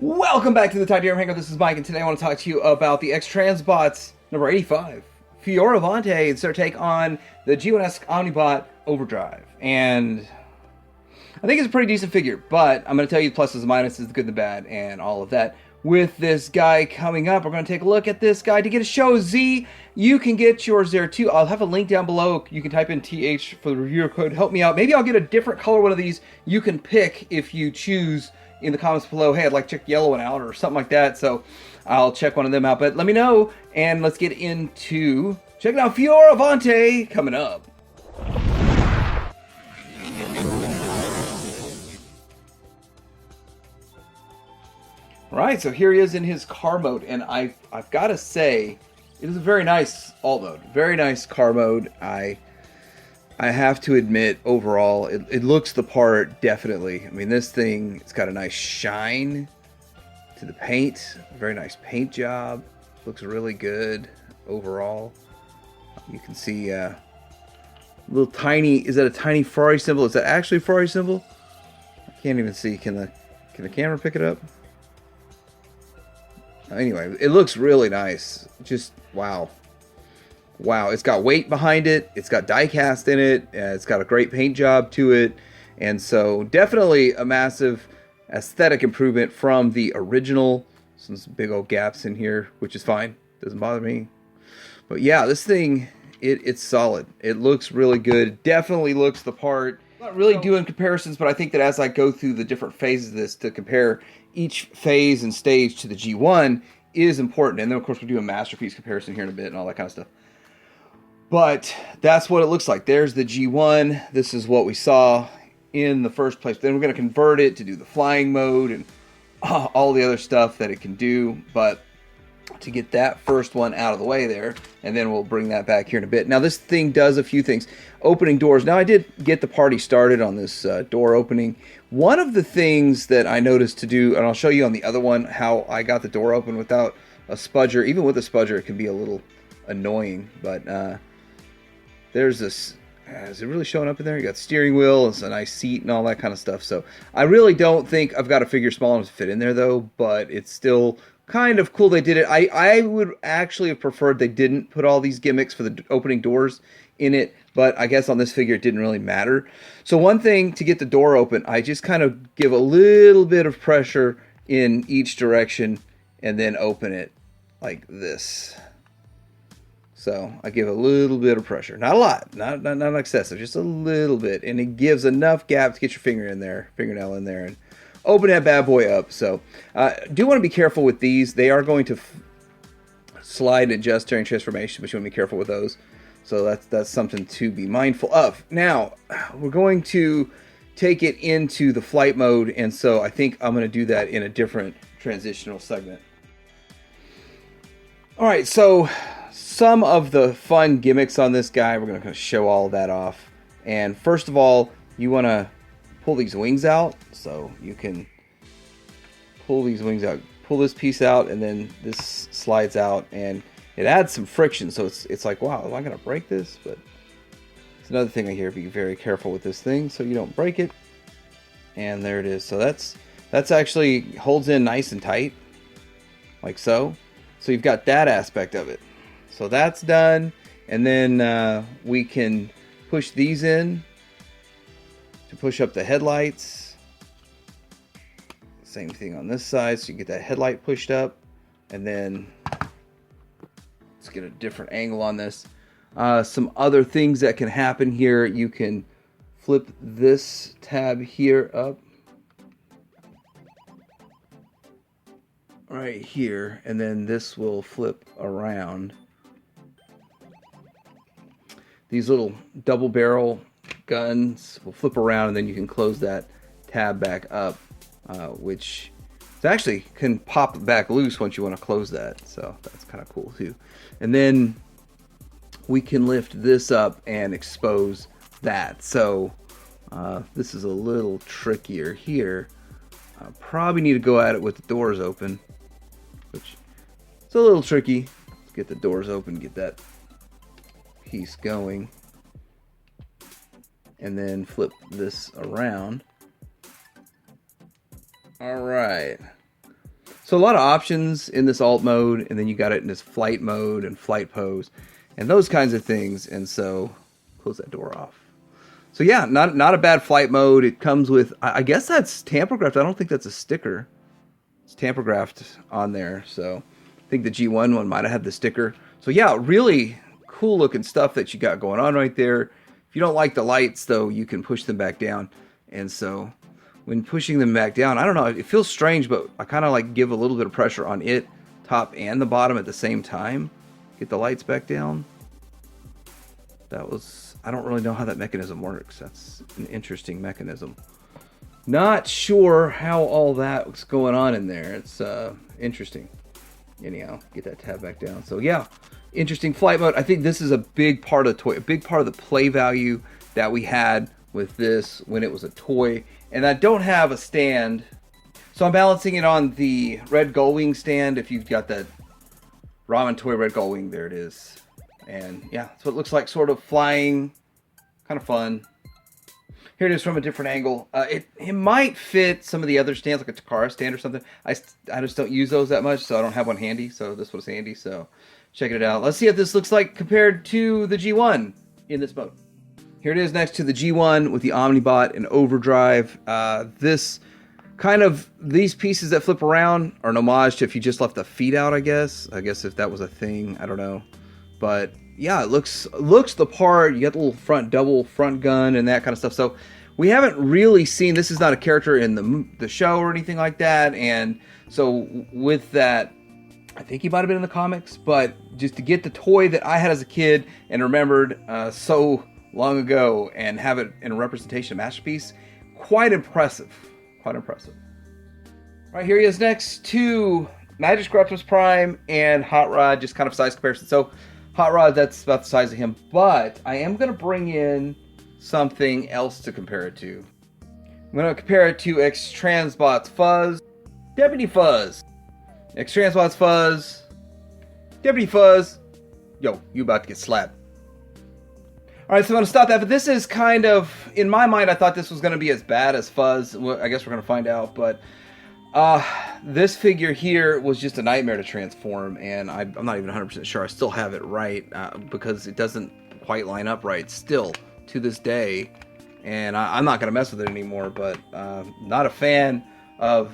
Welcome back to the Titanium Hangout. This is Mike, and today I want to talk to you about the XTransbots number 85, Fioravanti, it's their take on the G1S Omnibot Overdrive. And I think it's a pretty decent figure, but I'm going to tell you the pluses and minuses, the good and the bad, and all of that. With this guy coming up, we're going to take a look at this guy. To get a show Z, you can get yours there too. I'll have a link down below. You can type in TH for the reviewer code. Help me out. Maybe I'll get a different color one of these. You can pick if you choose in the comments below. Hey, I'd like to check the yellow one out or something like that. So I'll check one of them out. But let me know, and let's get into checking out Fioravanti coming up. Right, so here he is in his car mode, and I've got to say, it is a very nice alt mode, very nice car mode. I have to admit, overall, it looks the part, definitely. I mean, this thing, it's got a nice shine to the paint, very nice paint job, looks really good overall. You can see a little tiny, is that a tiny Ferrari symbol? Is that actually a Ferrari symbol? I can't even see, can the camera pick it up? Anyway, it looks really nice. Just wow. Wow, it's got weight behind it. It's got die cast in it. It's got a great paint job to it. And so definitely a massive aesthetic improvement from the original. Some big old gaps in here, which is fine. Doesn't bother me. But yeah, this thing, it's solid. It looks really good. Definitely looks the part. I'm not really doing comparisons, but I think that as I go through the different phases of this to compare each phase and stage to the G1 is important. And then, of course, we'll do a masterpiece comparison here in a bit and all that kind of stuff. But that's what it looks like. There's the G1. This is what we saw in the first place. Then we're going to convert it to do the flying mode and all the other stuff that it can do. But to get that first one out of the way there, and then we'll bring that back here in a bit. Now, this thing does a few things. Opening doors. Now, I did get the party started on this door opening. One of the things that I noticed to do, and I'll show you on the other one, how I got the door open without a spudger. Even with a spudger, it can be a little annoying, but there's this, is it really showing up in there? You got steering wheel, it's a nice seat and all that kind of stuff. So I really don't think I've got a figure small enough to fit in there though, but it's still kind of cool they did it. I would actually have preferred they didn't put all these gimmicks for the opening doors in it, but I guess on this figure it didn't really matter. So one thing to get the door open, I just kind of give a little bit of pressure in each direction and then open it like this. So I give a little bit of pressure, not a lot, not excessive, just a little bit, and it gives enough gap to get your fingernail in there, and open that bad boy up. So do want to be careful with these. They are going to slide and adjust during transformation, but you want to be careful with those. So that's something to be mindful of. Now we're going to take it into the flight mode, and so I think I'm going to do that in a different transitional segment. All right, so some of the fun gimmicks on this guy, we're going to show all of that off. And first of all, you want to pull these wings out. So you can pull these wings out, pull this piece out, and then this slides out, and it adds some friction. So it's like, wow, am I going to break this? But it's another thing I hear, be very careful with this thing so you don't break it. And there it is. So that's actually holds in nice and tight, like so. So you've got that aspect of it. So that's done, and then we can push these in to push up the headlights. Same thing on this side, so you get that headlight pushed up, and then let's get a different angle on this. Some other things that can happen here, you can flip this tab here up. Right here, and then this will flip around. These little double barrel guns will flip around, and then you can close that tab back up, which actually can pop back loose once you want to close that. So that's kind of cool too. And then we can lift this up and expose that. So this is a little trickier here. Probably need to go at it with the doors open, which is a little tricky. Let's get the doors open, get that piece going, and then flip this around. All right. So a lot of options in this alt mode, and then you got it in this flight mode and flight pose and those kinds of things. And so close that door off. So yeah, not a bad flight mode. It comes with, I guess that's tamper-graphed. I don't think that's a sticker. It's tamper-graphed on there. So I think the G1 one might have had the sticker. So yeah, really cool looking stuff that you got going on right there. If you don't like the lights though, you can push them back down. And so when pushing them back down, I don't know, it feels strange, but I kind of like give a little bit of pressure on it, top and the bottom at the same time. Get the lights back down. That was, I don't really know how that mechanism works. That's an interesting mechanism. Not sure how all that was going on in there. It's interesting. Anyhow, get that tab back down. So yeah, interesting flight mode. I think this is a big part of the toy, a big part of the play value that we had with this when it was a toy. And I don't have a stand, so I'm balancing it on the Red Gullwing stand. If you've got that Ramen toy Red Gullwing, there it is. And yeah, that's what it looks like, sort of flying, kind of fun. Here it is from a different angle. It might fit some of the other stands, like a Takara stand or something. I just don't use those that much, so I don't have one handy. So this one's handy, so checking it out. Let's see what this looks like compared to the G1 in this mode. Here it is next to the G1 with the Omnibot and Overdrive. These pieces that flip around are an homage to if you just left the feet out, I guess. I guess if that was a thing, I don't know. But yeah, it looks the part. You got the little double front gun and that kind of stuff. So we haven't really seen, this is not a character in the show or anything like that. And so with that, I think he might have been in the comics, but just to get the toy that I had as a kid and remembered so long ago and have it in a representation of Masterpiece, quite impressive. Quite impressive. Right, here he is next to Magic Optimus Prime and Hot Rod, just kind of size comparison. So Hot Rod, that's about the size of him, but I am going to bring in something else to compare it to. I'm going to compare it to XTransbots Fuzz, Deputy Fuzz. XTransbots Fuzz, Deputy Fuzz. Yo, you about to get slapped. Alright, so I'm going to stop that, but this is kind of, in my mind, I thought this was going to be as bad as Fuzz. I guess we're going to find out, but this figure here was just a nightmare to transform, and I'm not even 100% sure I still have it right, because it doesn't quite line up right still to this day, and I'm not going to mess with it anymore, but not a fan of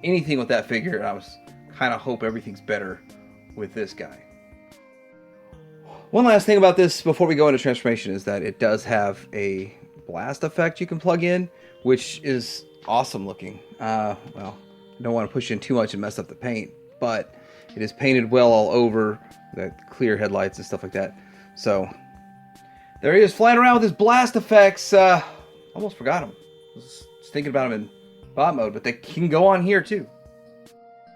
anything with that figure, and I was kind of hope everything's better with this guy. One last thing about this before we go into transformation is that it does have a blast effect you can plug in, which is awesome looking. Well, I don't want to push in too much and mess up the paint, but it is painted well all over, that clear headlights and stuff like that. So there he is flying around with his blast effects. Almost forgot him. I was thinking about him in bot mode, but they can go on here too.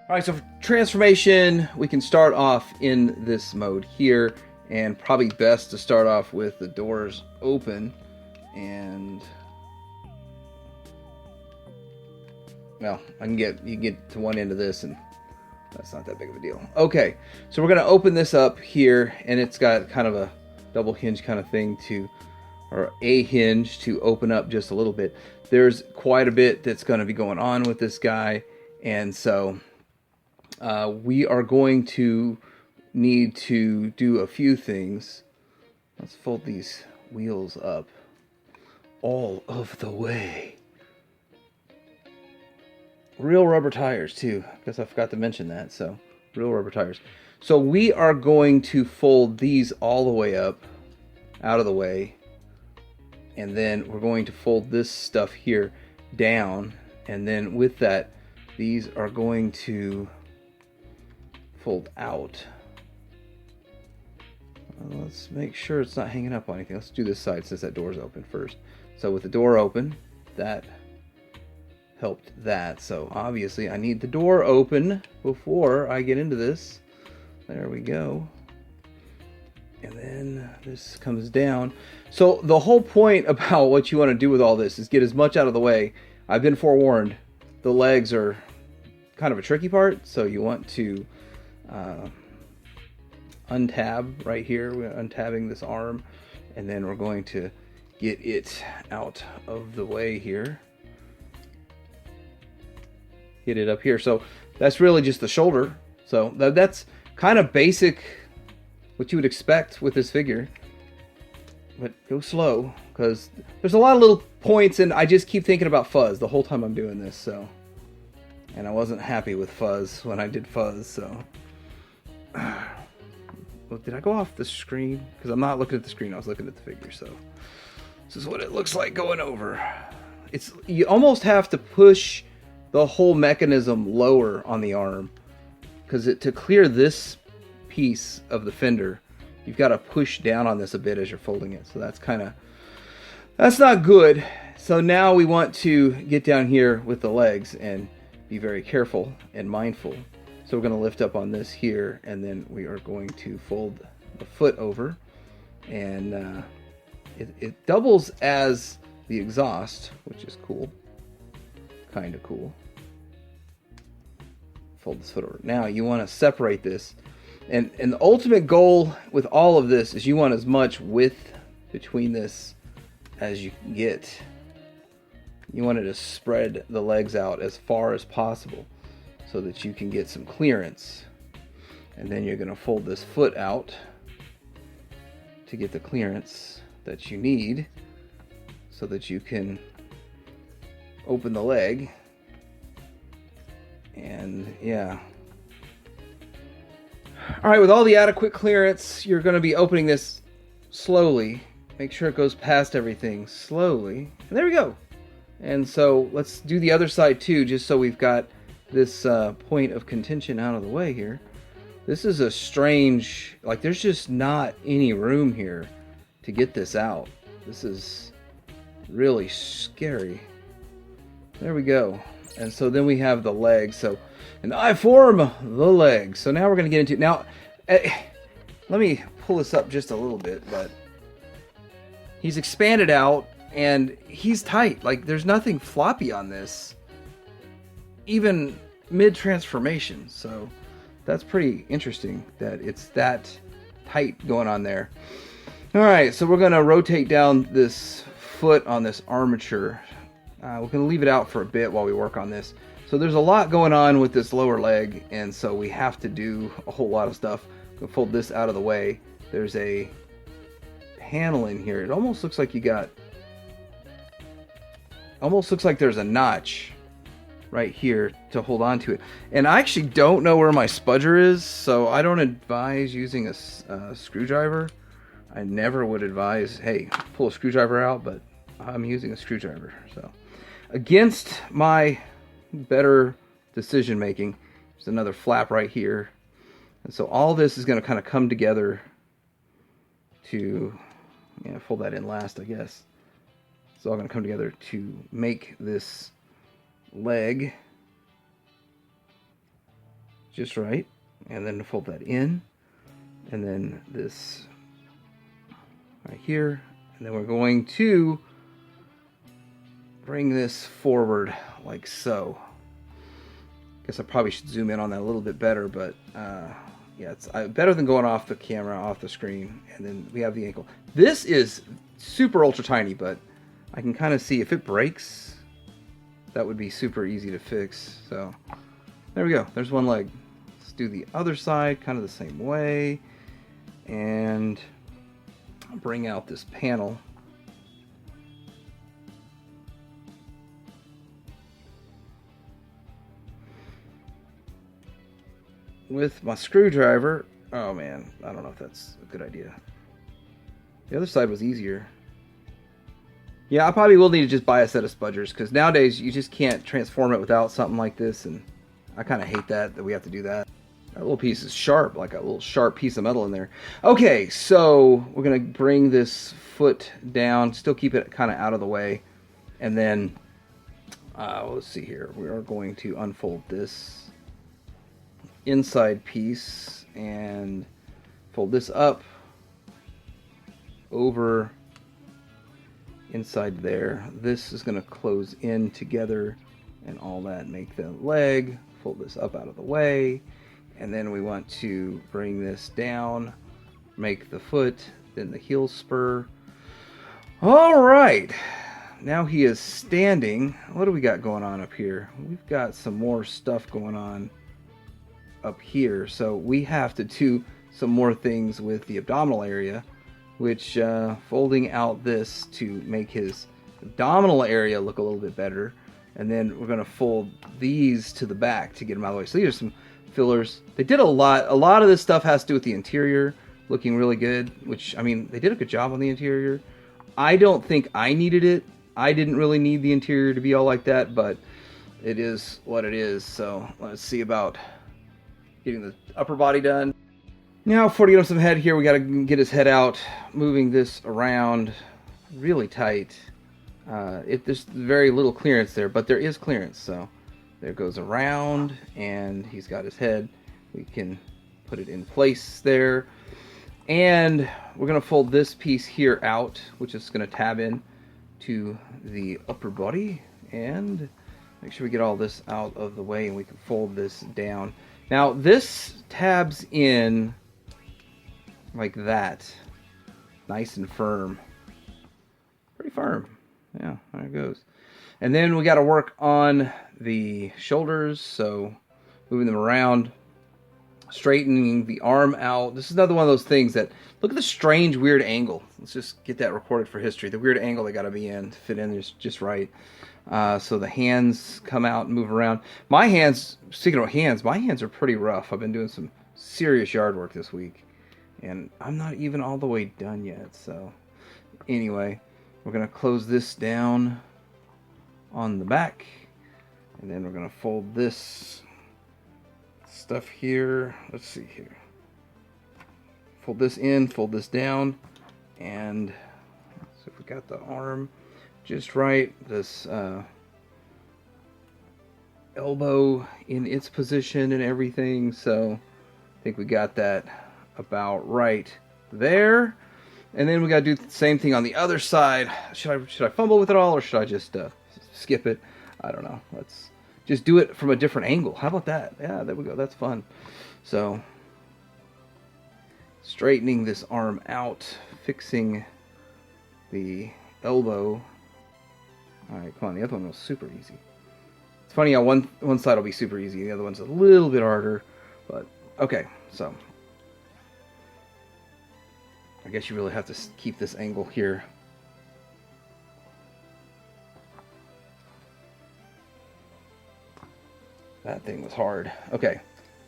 Alright, so for transformation, we can start off in this mode here. And probably best to start off with the doors open, and well, you can get to one end of this, and that's not that big of a deal. Okay, so we're gonna open this up here, and it's got kind of a double hinge kind of thing or a hinge to open up just a little bit. There's quite a bit that's going to be going on with this guy, and so we are going to need to do a few things. Let's fold these wheels up all of the way. Real rubber tires too. I guess I forgot to mention that. So real rubber tires. So we are going to fold these all the way up, out of the way, and then we're going to fold this stuff here down, and then with that, these are going to fold out. Let's make sure it's not hanging up on anything. Let's do this side since that door's open first. So with the door open, that helped that. So obviously I need the door open before I get into this. There we go. And then this comes down. So the whole point about what you want to do with all this is get as much out of the way. I've been forewarned. The legs are kind of a tricky part. So you want to untab right here. We're untabbing this arm, and then we're going to get it out of the way here. hit it up here. So that's really just the shoulder. So that's kind of basic, what you would expect with this figure. But go slow, because there's a lot of little points, and I just keep thinking about fuzz the whole time I'm doing this. So, and I wasn't happy with fuzz when I did fuzz. So, well, did I go off the screen? Because I'm not looking at the screen. I was looking at the figure. So, this is what it looks like going over. It's, you almost have to push the whole mechanism lower on the arm, because to clear this piece of the fender, you've got to push down on this a bit as you're folding it. So that's not good. So now we want to get down here with the legs and be very careful and mindful. So we're going to lift up on this here, and then we are going to fold the foot over, and it doubles as the exhaust, which is cool, kind of cool. Fold this foot over. Now you want to separate this. And the ultimate goal with all of this is you want as much width between this as you can get. You want it to spread the legs out as far as possible so that you can get some clearance. And then you're going to fold this foot out to get the clearance that you need so that you can open the leg. And yeah. Alright, with all the adequate clearance, you're going to be opening this slowly. Make sure it goes past everything slowly. And there we go. And so let's do the other side too, just so we've got this point of contention out of the way here. This is a strange, like there's just not any room here to get this out. This is really scary. There we go. And so then we have the leg. So, and I form the leg. So now we're going to get into, now, let me pull this up just a little bit, but he's expanded out and he's tight. Like there's nothing floppy on this, even mid-transformation. So that's pretty interesting that it's that tight going on there. All right, so we're going to rotate down this foot on this armature. We're going to leave it out for a bit while we work on this. So there's a lot going on with this lower leg, and so we have to do a whole lot of stuff. We'll fold this out of the way. There's a panel in here. It almost looks like there's a notch right here to hold on to it. And I actually don't know where my spudger is, so I don't advise using a screwdriver. I never would advise, hey, pull a screwdriver out, but I'm using a screwdriver. So against my better decision making, there's another flap right here. And so all this is going to kind of come together to, fold that in last, I guess. It's all going to come together to make this leg just right. And then fold that in. And then this right here. And then we're going to bring this forward like so. Guess I probably should zoom in on that a little bit better, but yeah, it's better than going off the camera, off the screen. And then we have the ankle. This is super ultra tiny, but I can kind of see if it breaks, that would be super easy to fix. So there we go. There's one leg. Let's do the other side kind of the same way. And bring out this panel. With my screwdriver. Oh man, I don't know if that's a good idea. The other side was easier. Yeah, I probably will need to just buy a set of spudgers, because nowadays you just can't transform it without something like this, and I kind of hate that we have to do that. That little piece is sharp, like a little sharp piece of metal in there. Okay, so we're going to bring this foot down, still keep it kind of out of the way, and then, let's see here, we are going to unfold this inside piece and fold this up over inside there. This is going to close in together and all that, make the leg, fold this up out of the way, and then we want to bring this down, make the foot, then the heel spur. All right, now he is standing. What do we got going on up here? We've got some more stuff going on up here. So we have to do some more things with the abdominal area, which folding out this to make his abdominal area look a little bit better. And then we're going to fold these to the back to get them out of the way. So these are some fillers. They did a lot. A lot of this stuff has to do with the interior looking really good, which, I mean, they did a good job on the interior. I don't think I needed it. I didn't really need the interior to be all like that, but it is what it is. So let's see about getting the upper body done. Now, before we get him some head here, we got to get his head out, moving this around really tight. There's very little clearance there, but there is clearance. So there goes around, and he's got his head. We can put it in place there. And we're going to fold this piece here out, which is going to tab in to the upper body. And make sure we get all this out of the way, and we can fold this down. Now, this tabs in like that. Nice and firm. Pretty firm. Yeah, there it goes. And then we got to work on the shoulders, so moving them around, straightening the arm out. This is another one of those things that, look at the strange, weird angle. Let's just get that recorded for history. The weird angle they got to be in to fit in just right. So the hands come out and move around. My hands, speaking of hands, my hands are pretty rough. I've been doing some serious yard work this week, and I'm not even all the way done yet. So anyway, we're going to close this down on the back, and then we're going to fold this stuff here. Let's see here. Fold this in, fold this down, and so we got the arm just right. This elbow in its position and everything. So I think we got that about right there. And then we got to do the same thing on the other side. Should I fumble with it all, or should I just skip it? I don't know. Let's just do it from a different angle. How about that? Yeah, there we go. That's fun. So straightening this arm out, fixing the elbow. All right, come on. The other one was super easy. It's funny how one side will be super easy, the other one's a little bit harder. But okay, so I guess you really have to keep this angle here. That thing was hard. Okay,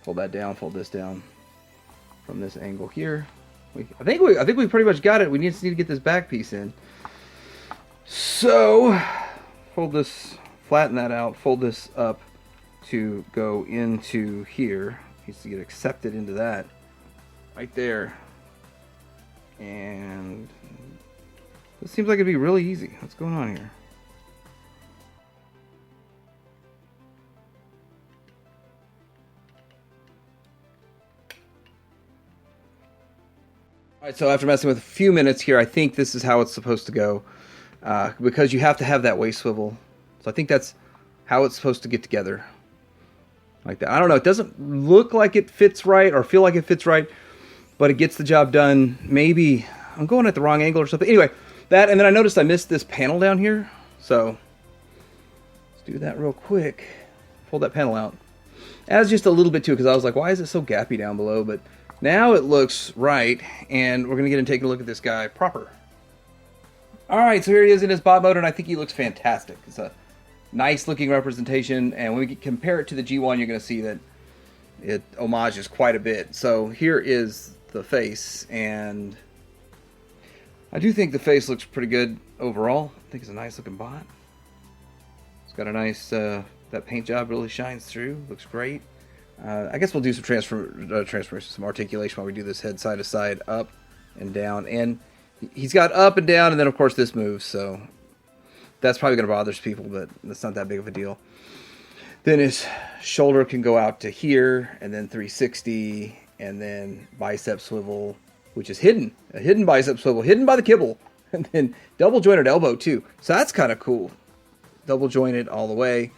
fold that down, fold this down from this angle here. I think we pretty much got it. We just need to get this back piece in. So fold this, flatten that out, fold this up to go into here. Needs to get accepted into that right there. And this seems like it'd be really easy. What's going on here? Alright, so after messing with a few minutes here, I think this is how it's supposed to go. Because you have to have that waist swivel. So I think that's how it's supposed to get together. Like that. I don't know. It doesn't look like it fits right or feel like it fits right, but it gets the job done. Maybe I'm going at the wrong angle or something. Anyway, that, and then I noticed I missed this panel down here. So let's do that real quick. Pull that panel out. Adds just a little bit to it because I was like, why is it so gappy down below? But now it looks right, and we're going to get and take a look at this guy proper. Alright, so here he is in his bot mode, and I think he looks fantastic. It's a nice looking representation, and when we compare it to the G1, you're going to see that it homages quite a bit. So here is the face, and I do think the face looks pretty good overall. I think it's a nice looking bot. It's got a nice, that paint job really shines through, looks great. I guess we'll do some transformation, some articulation while we do this head side to side, up and down. And he's got up and down, and then of course this moves, so that's probably going to bother people, but that's not that big of a deal. Then his shoulder can go out to here, and then 360, and then bicep swivel, which is hidden. A hidden bicep swivel, hidden by the kibble. And then double jointed elbow too. So that's kind of cool. Double jointed all the way.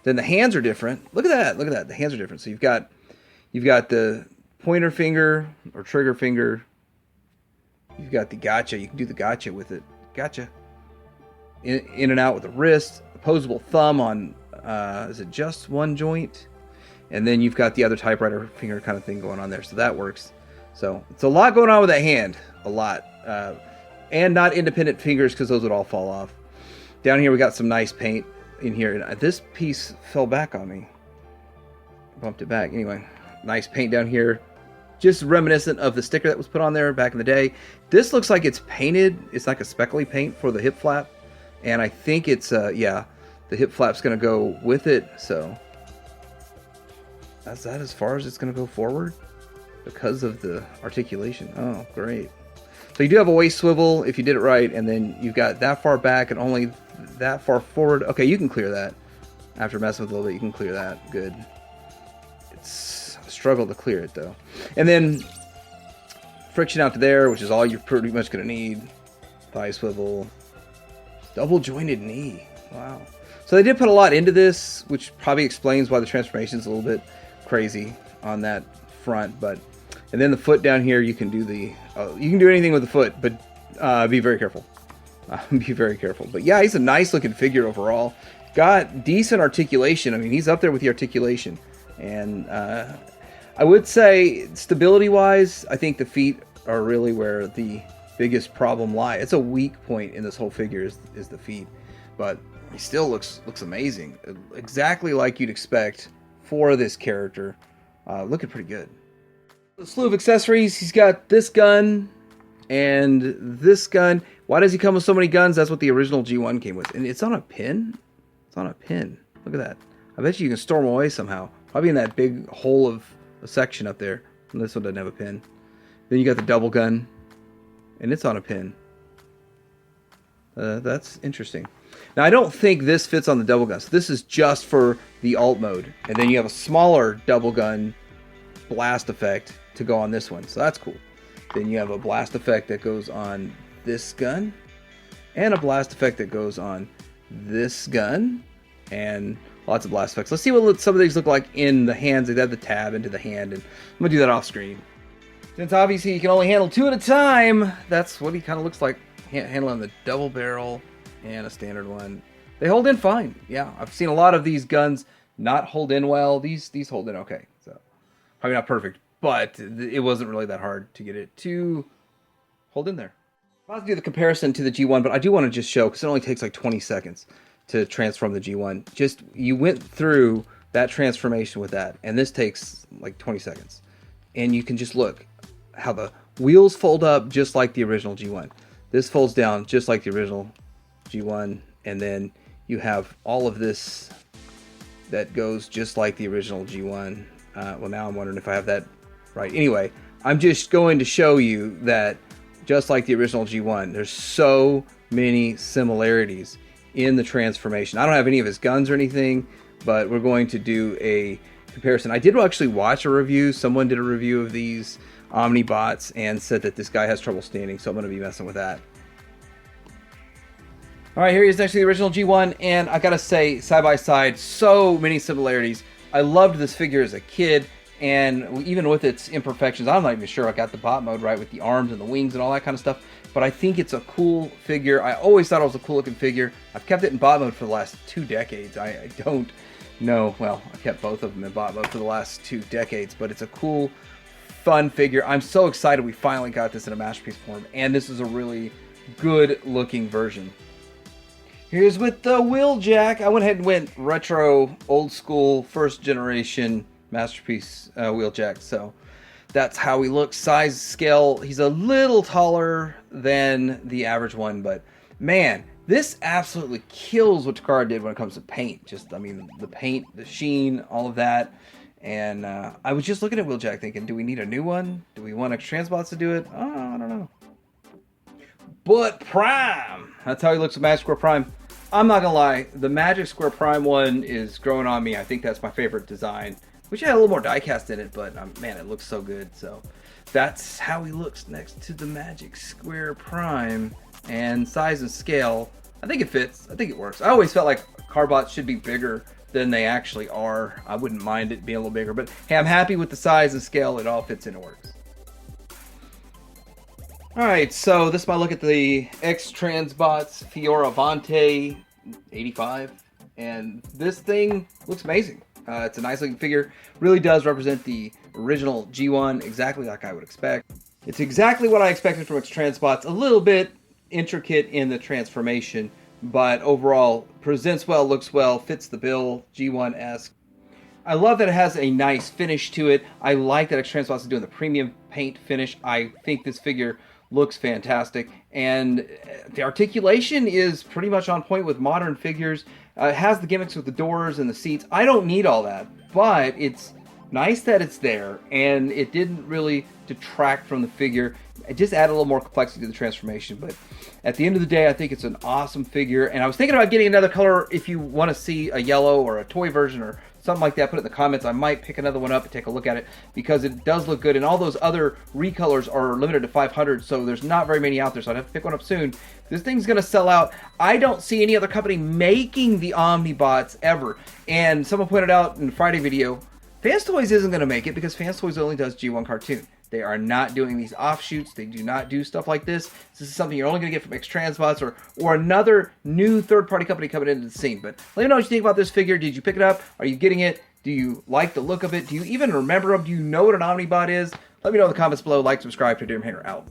Then the hands are different. Look at that. Look at that. The hands are different. So you've got the pointer finger or trigger finger. You've got the gotcha. You can do the gotcha with it. Gotcha. in and out with the wrist, opposable thumb on, is it just one joint? And then you've got the other typewriter finger kind of thing going on there, so that works. So it's a lot going on with that hand, a lot. And not independent fingers, because those would all fall off. Down here we got some nice paint in here. And this piece fell back on me. Bumped it back. Anyway, nice paint down here. Just reminiscent of the sticker that was put on there back in the day. This looks like it's painted. It's like a speckly paint for the hip flap. And I think it's, yeah, the hip flap's going to go with it. So, is that as far as it's going to go forward? Because of the articulation. Oh, great. So you do have a waist swivel if you did it right. And then you've got that far back and only that far forward. Okay, you can clear that. After messing with it a little bit, you can clear that. Good. It's a struggle to clear it, though. And then friction out to there, which is all you're pretty much going to need. Thigh swivel. Double jointed knee. Wow. So they did put a lot into this, which probably explains why the transformation is a little bit crazy on that front. But and then the foot down here, you can do the you can do anything with the foot, but be very careful. Be very careful. But yeah, he's a nice looking figure overall. Got decent articulation. I mean, he's up there with the articulation. And I would say stability wise, I think the feet are really where the biggest problem lies. It's a weak point in this whole figure is the feet. But he still looks amazing. Exactly like you'd expect for this character. Looking pretty good. A slew of accessories. He's got this gun and this gun. Why does he come with so many guns? That's what the original G1 came with. And it's on a pin. It's on a pin. Look at that. I bet you can store them away somehow. Probably in that big hole of a section up there. And this one doesn't have a pin. Then you got the double gun. And it's on a pin. That's interesting. Now, I don't think this fits on the double gun. So this is just for the alt mode. And then you have a smaller double gun blast effect to go on this one. So that's cool. Then you have a blast effect that goes on this gun. And a blast effect that goes on this gun. And lots of blast effects. Let's see what some of these look like in the hands. They have the tab into the hand. And I'm going to do that off screen. Since obviously you can only handle 2 at a time, that's what he kind of looks like. Handling the double barrel and a standard one. They hold in fine. Yeah, I've seen a lot of these guns not hold in well. These hold in okay. So probably not perfect, but it wasn't really that hard to get it to hold in there. I'll do the comparison to the G1, but I do want to just show, because it only takes like 20 seconds to transform the G1. Just, you went through that transformation with that, and this takes like 20 seconds. And you can just look how the wheels fold up just like the original G1. This folds down just like the original G1, and then you have all of this that goes just like the original G1. Well, now I'm wondering if I have that right. Anyway, I'm just going to show you that just like the original G1, there's so many similarities in the transformation. I don't have any of his guns or anything, but we're going to do a comparison. I did actually watch a review. Someone did a review of these Omnibots and said that this guy has trouble standing, so I'm going to be messing with that. Alright, here he is next to the original G1, and I gotta say, side by side, so many similarities. I loved this figure as a kid, and even with its imperfections, I'm not even sure I got the bot mode right with the arms and the wings and all that kind of stuff, but I think it's a cool figure. I always thought it was a cool looking figure. I've kept it in bot mode for the last 2 decades. I don't know, well, I kept both of them in bot mode for the last 2 decades, but it's a cool, fun figure. I'm so excited we finally got this in a masterpiece form, and this is a really good looking version. Here's with the Wheeljack. I went ahead and went retro, old school, first generation masterpiece Wheeljack. So that's how he looks. Size, scale, he's a little taller than the average one, but man, this absolutely kills what Takara did when it comes to paint. Just, I mean, the paint, the sheen, all of that. And I was just looking at Wheeljack thinking, do we need a new one? Do we want XTransbots to do it? Oh, I don't know. But Prime! That's how he looks with Magic Square Prime. I'm not gonna lie, the Magic Square Prime one is growing on me. I think that's my favorite design. Wish I had a little more diecast in it, but man, it looks so good. So that's how he looks next to the Magic Square Prime. And size and scale, I think it fits. I think it works. I always felt like Carbots should be bigger than they actually are. I wouldn't mind it being a little bigger, but hey, I'm happy with the size and scale. It all fits in and works. All right, so this is my look at the XTransbots Fioravanti 85, and this thing looks amazing. It's a nice looking figure, really does represent the original G1 exactly like I would expect. It's exactly what I expected from XTransbots, a little bit intricate in the transformation, but overall presents well, looks well, fits the bill, G1-esque. I love that it has a nice finish to it. I like that XTransbots is doing the premium paint finish. I think this figure looks fantastic, and the articulation is pretty much on point with modern figures. It has the gimmicks with the doors and the seats. I don't need all that, but it's nice that it's there, and it didn't really detract from the figure. It just added a little more complexity to the transformation, but at the end of the day, I think it's an awesome figure, and I was thinking about getting another color. If you want to see a yellow or a toy version or something like that, put it in the comments. I might pick another one up and take a look at it because it does look good, and all those other recolors are limited to 500, so there's not very many out there, so I'd have to pick one up soon. This thing's going to sell out. I don't see any other company making the Omnibots ever, and someone pointed out in the Friday video, Fans Toys isn't going to make it because Fans Toys only does G1 cartoon. They are not doing these offshoots. They do not do stuff like this. This is something you're only going to get from XTransbots or another new third-party company coming into the scene. But let me know what you think about this figure. Did you pick it up? Are you getting it? Do you like the look of it? Do you even remember them? Do you know what an Omnibot is? Let me know in the comments below. Like, subscribe. Hanger out.